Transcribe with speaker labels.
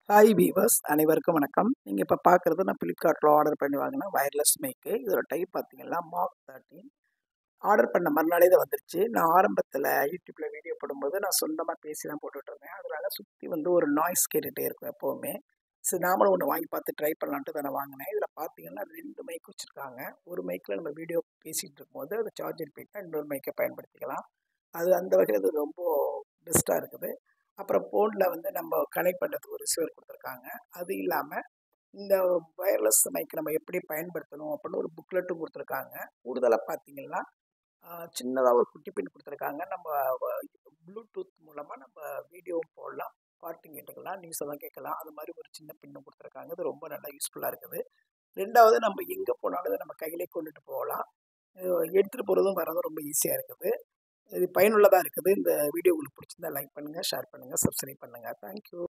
Speaker 1: Hi viewers அனைவருக்கும் வணக்கம். நீங்கள் இப்போ பார்க்குறது நான் ஃப்ளிப்கார்ட்டில் ஆர்டர் பண்ணி வாங்கின வயர்லெஸ் மைக்கு. இதோட டைப் பார்த்தீங்கன்னா மார்க் 13. ஆர்டர் பண்ண மறுநாளே இது வந்துருச்சு. நான் ஆரம்பத்தில் யூடியூப்பில் வீடியோ போடும்போது நான் சொந்தமாக பேசி தான் போட்டுட்டு இருந்தேன். அதனால சுற்றி வந்து ஒரு நாய்ஸ் கேட்டுகிட்டே இருக்கும் எப்போவுமே. சரி நாமளும் ஒன்று வாங்கி பார்த்து ட்ரை பண்ணலான்ட்டு தானே வாங்கினேன். இதில் பார்த்தீங்கன்னா 2 மைக் வச்சுருக்காங்க. ஒரு மைக்கில் நம்ம வீடியோ பேசிகிட்டு இருக்கும்போது அது சார்ஜர் போயிட்டா இன்னொரு மைக்கை பயன்படுத்திக்கலாம். அது அந்த வகையில் அது ரொம்ப பெஸ்ட்டாக இருக்குது. அப்புறம் ஃபோனில் வந்து நம்ம கனெக்ட் பண்ணுறதுக்கு ஒரு ரிசீவர் கொடுத்துருக்காங்க. அது இல்லாமல் இந்த வயர்லெஸ் மைக் நம்ம எப்படி பயன்படுத்தணும் அப்படின்னு ஒரு புக்லெட்டும் கொடுத்துருக்காங்க. கூடுதலாக பார்த்தீங்கன்னா சின்னதா ஒரு குட்டி பின் குடுத்துருக்காங்க. நம்ம வ ப்ளூடூத் மூலமா நம்ம வீடியோவும் போடலாம், பாட்டும் கேட்டுக்கலாம், நியூஸ் எல்லாம் கேட்கலாம். அது மாரி ஒரு சின்ன பின்னும் குடுத்துருக்காங்க. இது ரொம்ப நல்லா யூஸ்ஃபுல்லா இருக்குது. 2வது நம்ம எங்க போனாலும் இத நம்ம கையிலே கொண்டுட்டு போகலாம். அ எடுத்துட்டு போறதும் வரதும் ரொம்ப ஈஸியா இருக்குது. இது பயனுள்ளதா இருக்குது. இந்த வீடியோ உங்களுக்கு பிடிச்சிருந்தா லைக் பண்ணுங்க, ஷேர் பண்ணுங்க, சப்ஸ்கிரைப் பண்ணுங்க. Thank you.